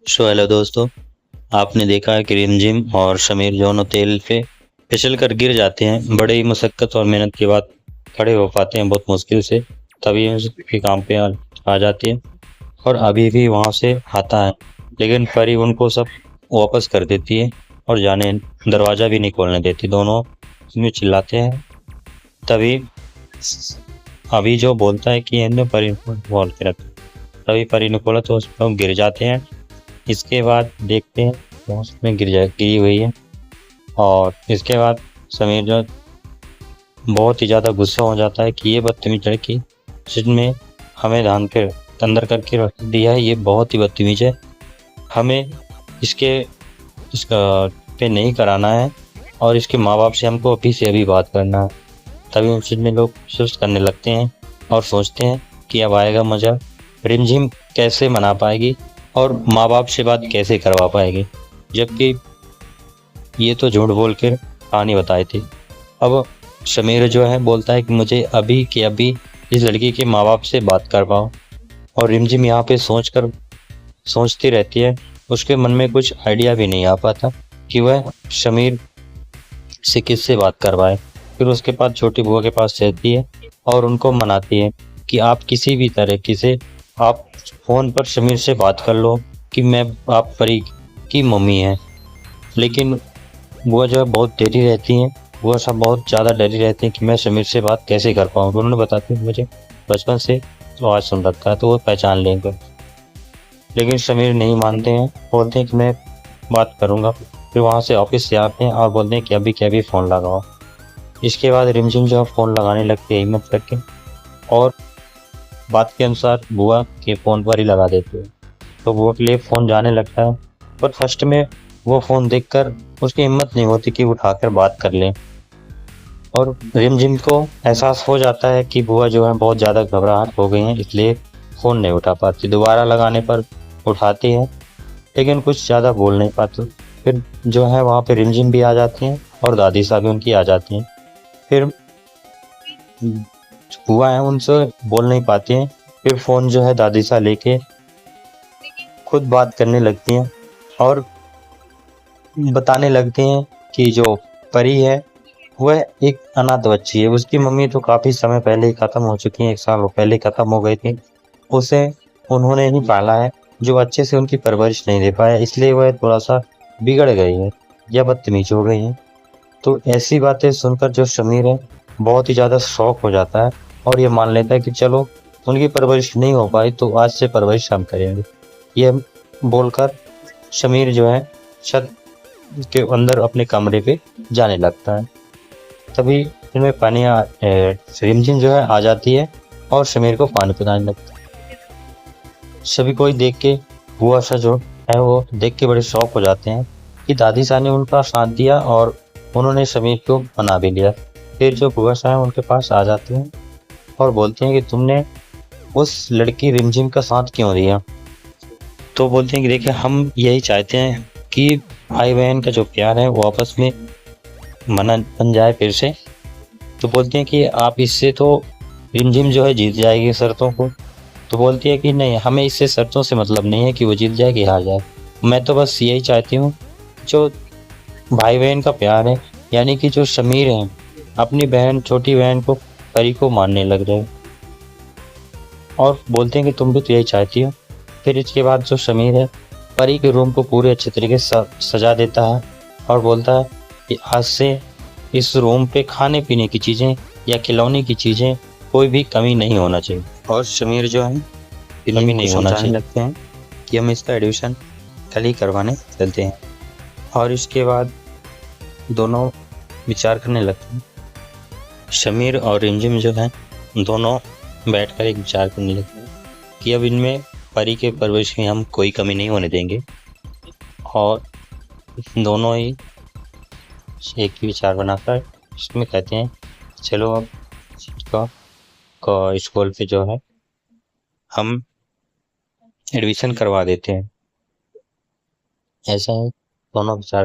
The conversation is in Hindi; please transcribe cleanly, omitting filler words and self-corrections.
हेलो दोस्तों। आपने देखा है कि रिमझिम और समीर दोनों तेल पे फिसल कर गिर जाते हैं। बड़े ही मशक्कत और मेहनत के बाद खड़े हो पाते हैं बहुत मुश्किल से। तभी उसके काम पे आ जाती है और अभी भी वहां से आता है, लेकिन परी उनको सब वापस कर देती है और जाने दरवाजा भी नहीं खोलने देती। दोनों इसमें चिल्लाते हैं। तभी अभी जो बोलता है कि इन्हें परी को बोल के रख। तभी परी ने खोला तो उस पर गिर जाते हैं। इसके बाद देखते हैं तो उसमें गिरी हुई है। और इसके बाद समीर जो बहुत ही ज़्यादा गुस्सा हो जाता है कि ये बदतमीज लड़की जिसमें हमें ध्यान पे अंदर करके रख दिया है, ये बहुत ही बदतमीज है। हमें इसके इसका पे नहीं कराना है और इसके माँ बाप से हमको अभी से अभी बात करना है। तभी उस में लोग सुस्त करने लगते हैं और सोचते हैं कि अब आएगा मजा। रिमझिम कैसे मना पाएगी और माँ बाप से बात कैसे करवा पाएगी, जबकि ये तो झूठ बोल कर कहानी बताई थी। अब समीर जो है बोलता है कि मुझे अभी के अभी इस लड़की के माँ बाप से बात कर पाओ। और रिमझिम यहाँ पे सोचती रहती है। उसके मन में कुछ आइडिया भी नहीं आ पाता कि वह समीर से किससे बात करवाए। फिर उसके बाद छोटी बुआ के पास रहती है और उनको मनाती है कि आप किसी भी तरीके से आप फ़ोन पर समीर से बात कर लो कि मैं आप परी की मम्मी है। लेकिन बुआ जो है बहुत डरी रहती हैं। बुआ सब बहुत ज़्यादा डरी रहती हैं कि मैं समीर से बात कैसे कर पाऊँ। उन्होंने बताती है मुझे बचपन से तो आवाज़ सुन रखा है तो वो पहचान लेंगे। लेकिन समीर नहीं मानते हैं, बोलते हैं कि मैं बात करूँगा। फिर वहाँ से ऑफिस से आते हैं और बोलते हैं कि अभी फ़ोन लगाओ। इसके बाद रिमझिम जो है फ़ोन लगाने लगती है हिम्मत करके और बात के अनुसार बुआ के फ़ोन पर ही लगा देती है। तो बुआ के लिए फ़ोन जाने लगता है, पर फर्स्ट में वो फ़ोन देखकर उसकी हिम्मत नहीं होती कि उठाकर बात कर ले। और रिमझिम को एहसास हो जाता है कि बुआ जो है बहुत ज़्यादा घबराहट हो गई हैं, इसलिए फ़ोन नहीं उठा पाती। दोबारा लगाने पर उठाती है, लेकिन कुछ ज़्यादा बोल नहीं पाती। फिर जो है वहाँ पे रिमझिम भी आ जाती हैं और दादी साहब भी उनकी आ जाती हैं। फिर बुआ है उनसे बोल नहीं पाती हैं। फिर फ़ोन जो है दादी साहब लेके खुद बात करने लगती हैं और बताने लगते हैं कि जो परी है वह एक अनाथ बच्ची है। उसकी मम्मी तो काफ़ी समय पहले ही ख़त्म हो चुकी हैं, 1 साल पहले ख़त्म हो गई थी। उसे उन्होंने ही पाला है, जो अच्छे से उनकी परवरिश नहीं दे पाया, इसलिए वह थोड़ा-सा बिगड़ गई है या बदतमीज़ हो गई है। तो ऐसी बातें सुनकर जो समीर है बहुत ही ज़्यादा शॉक हो जाता है और ये मान लेता है कि चलो उनकी परवरिश नहीं हो पाई तो आज से परवरिश हम करेंगे। ये बोलकर समीर जो है छत के अंदर अपने कमरे पे जाने लगता है। तभी इनमें रिमझिम जो है आ जाती है और समीर को पानी पिलाने लगता है। सभी कोई देख के बुआ सा जो है वो देख के बड़े शौक हो जाते हैं कि दादी सा ने उनका साथ दिया और उन्होंने समीर को मना भी लिया। फिर जो बुआ सा है उनके पास आ जाते हैं और बोलते हैं कि तुमने उस लड़की रिमझिम का साथ क्यों दिया। तो बोलते हैं कि देखिए हम यही चाहते हैं कि भाई बहन का जो प्यार है वो आपस में मना बन जाए फिर से। तो बोलते हैं कि आप इससे तो रिमझिम जो है जीत जाएगी शर्तों को। तो बोलती है कि नहीं, हमें इससे शर्तों से मतलब नहीं है कि वो जीत जाए कि हार जाए। मैं तो बस यही चाहती हूँ जो भाई बहन का प्यार है, यानी कि जो समीर है अपनी बहन छोटी बहन को परी को मारने लग जाए। और बोलते हैं कि तुम भी तो यही चाहती हो। फिर इसके बाद जो समीर है परी के रूम को पूरे अच्छे तरीके से सजा देता है और बोलता है कि आज से इस रूम पे खाने पीने की चीज़ें या खिलौने की चीज़ें कोई भी कमी नहीं होना चाहिए। और समीर जो है कमी नहीं होना चाहिए। लगते हैं कि हम इसका एडमिशन कल ही करवाने चलते हैं। और इसके बाद दोनों विचार करने लगते हैं। समीर और रिमझिम जो है दोनों बैठकर एक विचार करने लगते हैं कि अब इनमें परी के परवरिश में हम कोई कमी नहीं होने देंगे। और दोनों ही एक ही विचार बनाकर इसमें कहते हैं चलो अब इसका स्कूल पे जो है हम एडमिशन करवा देते हैं। ऐसा है दोनों विचार